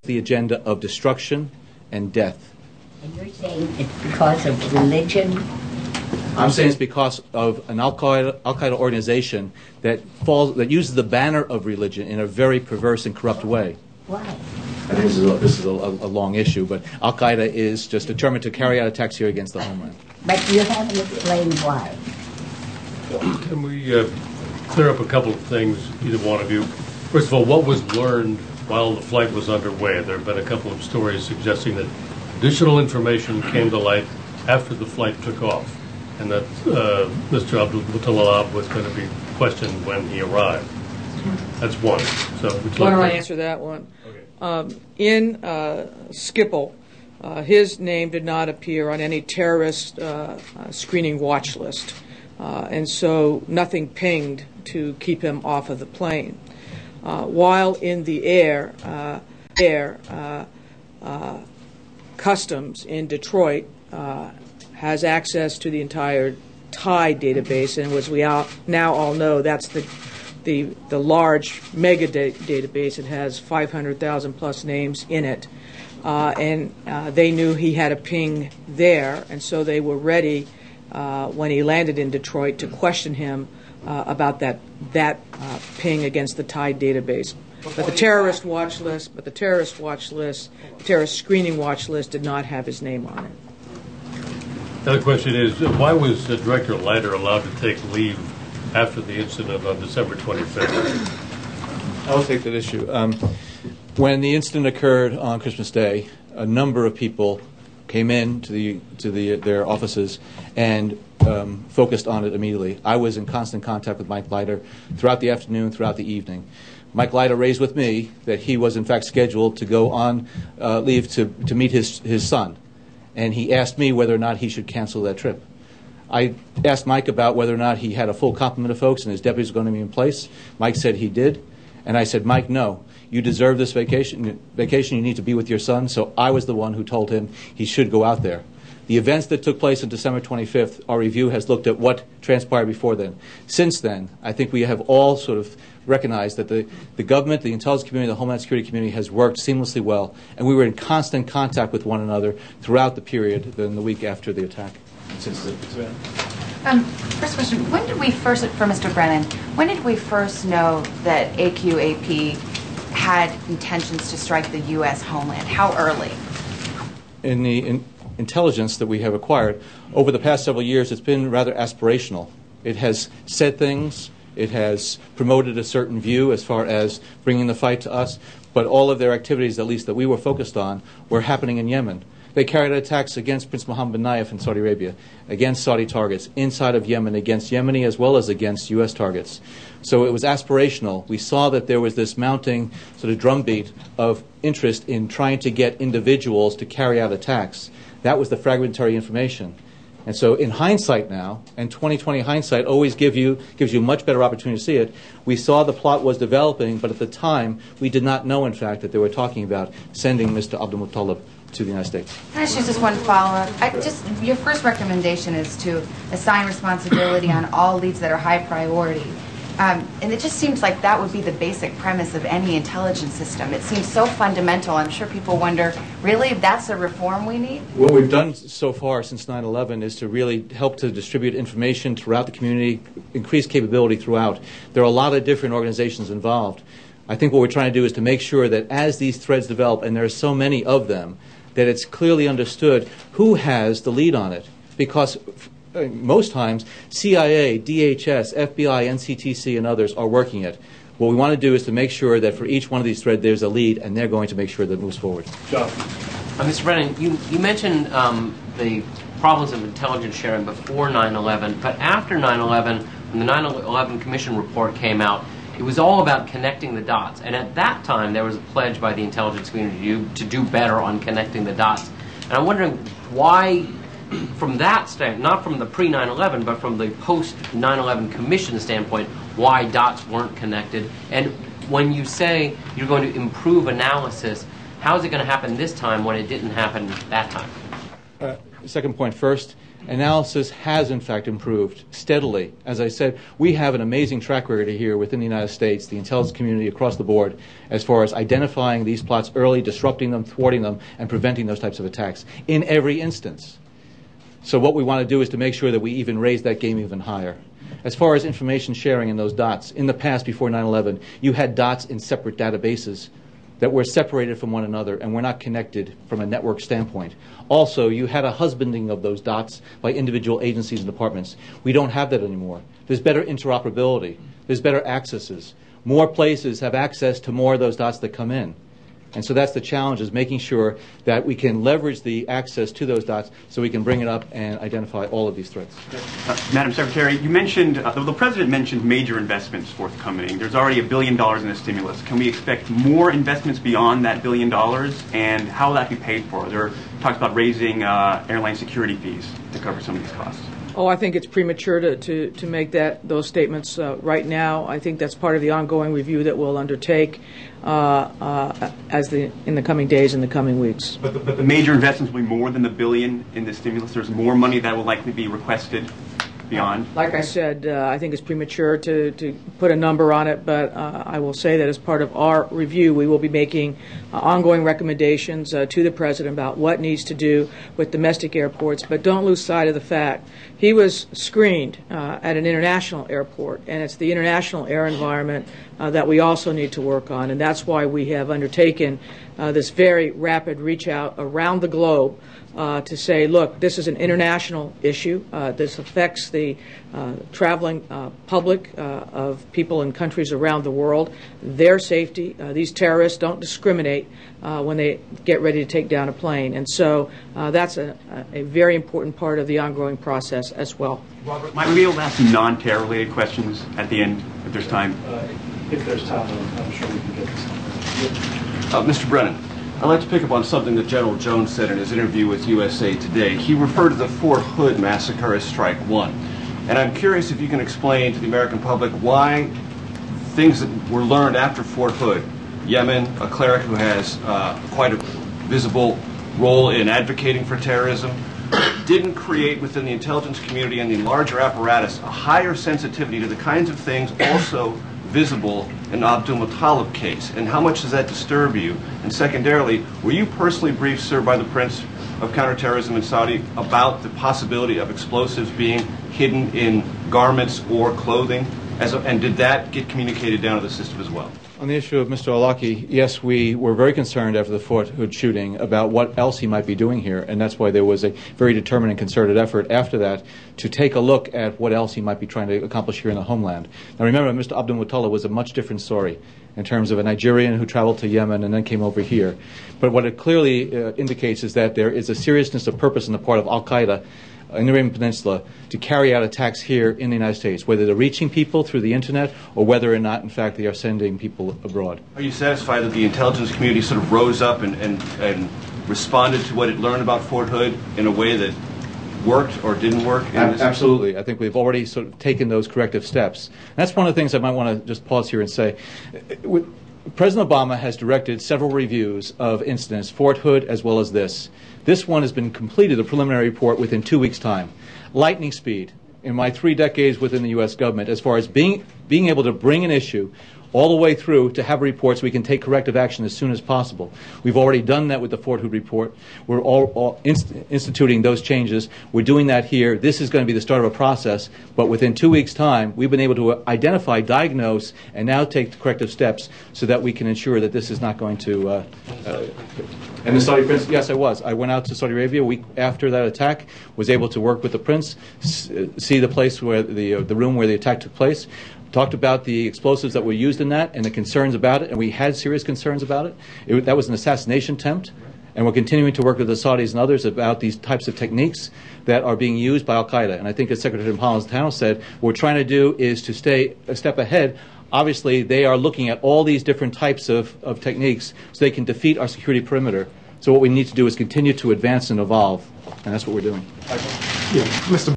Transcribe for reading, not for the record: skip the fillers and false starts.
the agenda of destruction and death. And you're saying it's because of religion? I'm saying it's because of an Al-Qaeda organization that uses the banner of religion in a very perverse and corrupt way. Why? And this is a long issue, but Al-Qaeda is just determined to carry out attacks here against the homeland. But you haven't explained why. Can we clear up a couple of things, either one of you? First of all, what was learned while the flight was underway? There have been a couple of stories suggesting that additional information came to light after the flight took off, and that Mr. Abdulmutallab was going to be questioned when he arrived. That's one. So why don't I answer that one? Okay. In Schiphol, his name did not appear on any terrorist screening watch list, and so nothing pinged to keep him off of the plane. While in the air, Customs in Detroit has access to the entire Thai database, and as we now all know, that's the large mega database. It has 500,000 plus names in it, and they knew he had a ping there, and so they were ready when he landed in Detroit to question him about that ping against the Thai database. But the terrorist screening watch list did not have his name on it. The other question is, why was Director Leiter allowed to take leave after the incident on December 25th? I'll take that issue. When the incident occurred on Christmas Day, a number of people came in to their offices and focused on it immediately. I was in constant contact with Mike Leiter throughout the afternoon, throughout the evening. Mike Leiter raised with me that he was in fact scheduled to go on leave to meet his son, and he asked me whether or not he should cancel that trip. I asked Mike about whether or not he had a full complement of folks and his deputies were going to be in place. Mike said he did, and I said, Mike, no. You deserve this vacation. You need to be with your son. So I was the one who told him he should go out there. The events that took place on December 25th, our review has looked at what transpired before then. Since then, I think we have all sort of recognized that the government, the intelligence community, the Homeland Security community has worked seamlessly well, and we were in constant contact with one another throughout the period, then the week after the attack. First question, when did we first, for Mr. Brennan, when did we first know that AQAP had intentions to strike the U.S. homeland? How early? In the intelligence that we have acquired over the past several years, it's been rather aspirational. It has said things, it has promoted a certain view as far as bringing the fight to us, but all of their activities, at least that we were focused on, were happening in Yemen. They carried out attacks against Prince Mohammed bin Nayef in Saudi Arabia, against Saudi targets, inside of Yemen, against Yemeni as well as against U.S. targets. So it was aspirational. We saw that there was this mounting sort of drumbeat of interest in trying to get individuals to carry out attacks. That was the fragmentary information. And so in hindsight now, and 20/20 hindsight always gives you a much better opportunity to see it, we saw the plot was developing, but at the time we did not know, in fact, that they were talking about sending Mr. Abdulmutallab to the United States. Can I ask you just one follow-up? Your first recommendation is to assign responsibility on all leads that are high priority. And it just seems like that would be the basic premise of any intelligence system. It seems so fundamental. I'm sure people wonder, really, that's a reform we need? What we've done so far since 9/11 is to really help to distribute information throughout the community, increase capability throughout. There are a lot of different organizations involved. I think what we're trying to do is to make sure that as these threads develop, and there are so many of them, that it's clearly understood who has the lead on it. Because most times, CIA, DHS, FBI, NCTC, and others are working it. What we want to do is to make sure that for each one of these threads there's a lead, and they're going to make sure that it moves forward. John. Mr. Brennan, you mentioned the problems of intelligence sharing before 9/11, but after 9/11, when the 9/11 Commission report came out, it was all about connecting the dots. And at that time, there was a pledge by the intelligence community to do better on connecting the dots. And I'm wondering why, from that standpoint, not from the pre-9/11, but from the post-9/11 Commission standpoint, why dots weren't connected. And when you say you're going to improve analysis, how is it going to happen this time when it didn't happen that time? Second point first. Analysis has, in fact, improved steadily. As I said, we have an amazing track record here within the United States, the intelligence community across the board, as far as identifying these plots early, disrupting them, thwarting them, and preventing those types of attacks in every instance. So what we want to do is to make sure that we even raise that game even higher. As far as information sharing in those dots, in the past, before 9/11, you had dots in separate databases that were separated from one another and were not connected from a network standpoint. Also, you had a husbanding of those dots by individual agencies and departments. We don't have that anymore. There's better interoperability. There's better accesses. More places have access to more of those dots that come in. And so that's the challenge, is making sure that we can leverage the access to those dots so we can bring it up and identify all of these threats. Madam Secretary, you mentioned, the President mentioned major investments forthcoming. There's already $1 billion in the stimulus. Can we expect more investments beyond that $1 billion? And how will that be paid for? There are talks about raising airline security fees to cover some of these costs. Oh, I think it's premature to make those statements right now. I think that's part of the ongoing review that we'll undertake in the coming days and the coming weeks. But the major investments will be more than the $1 billion in the stimulus. There's more money that will likely be requested beyond. Like I said, I think it's premature to put a number on it, but I will say that as part of our review, we will be making ongoing recommendations to the President about what needs to do with domestic airports. But don't lose sight of the fact he was screened at an international airport, and it's the international air environment that we also need to work on, and that's why we have undertaken this very rapid reach out around the globe to say, look, this is an international issue. This affects the traveling public of people in countries around the world, their safety. These terrorists don't discriminate when they get ready to take down a plane. And so that's a very important part of the ongoing process as well. Robert, might we be able to ask some non-terror related questions at the end, if there's time? If there's time, I'm sure we can get this. Mr. Brennan, I'd like to pick up on something that General Jones said in his interview with USA Today. He referred to the Fort Hood massacre as Strike One. And I'm curious if you can explain to the American public why things that were learned after Fort Hood, Yemen, a cleric who has quite a visible role in advocating for terrorism, didn't create within the intelligence community and the larger apparatus a higher sensitivity to the kinds of things also visible in the Abdulmutallab case, and how much does that disturb you? And secondarily, were you personally briefed, sir, by the Prince of Counterterrorism in Saudi about the possibility of explosives being hidden in garments or clothing? And did that get communicated down to the system as well? On the issue of Mr. Al-Awlaki, yes, we were very concerned after the Fort Hood shooting about what else he might be doing here, and that's why there was a very determined and concerted effort after that to take a look at what else he might be trying to accomplish here in the homeland. Now remember, Mr. Abdulmutallab was a much different story in terms of a Nigerian who traveled to Yemen and then came over here. But what it clearly indicates is that there is a seriousness of purpose on the part of Al-Qaeda in the Arabian Peninsula to carry out attacks here in the United States, whether they're reaching people through the internet or whether or not, in fact, they are sending people abroad. Are you satisfied that the intelligence community sort of rose up and responded to what it learned about Fort Hood in a way that worked or didn't work? Absolutely. I think we've already sort of taken those corrective steps. And that's one of the things I might want to just pause here and say. President Obama has directed several reviews of incidents, Fort Hood as well as this. This one has been completed, a preliminary report, within 2 weeks' time. Lightning speed in my 3 decades within the U.S. government as far as being able to bring an issue all the way through to have reports we can take corrective action as soon as possible. We've already done that with the Fort Hood report. We're all instituting those changes. We're doing that here. This is going to be the start of a process, but within 2 weeks' time, we've been able to identify, diagnose, and now take the corrective steps so that we can ensure that this is not going to... And the Saudi prince, yes, I was. I went out to Saudi Arabia a week after that attack, was able to work with the prince, see the place where the room where the attack took place, talked about the explosives that were used in that and the concerns about it, and we had serious concerns about it. That was an assassination attempt, and we're continuing to work with the Saudis and others about these types of techniques that are being used by Al-Qaeda. And I think, as Secretary Napolitano said, what we're trying to do is to stay a step ahead. Obviously, they are looking at all these different types of techniques so they can defeat our security perimeter. So what we need to do is continue to advance and evolve, and that's what we're doing. Yeah, Mr.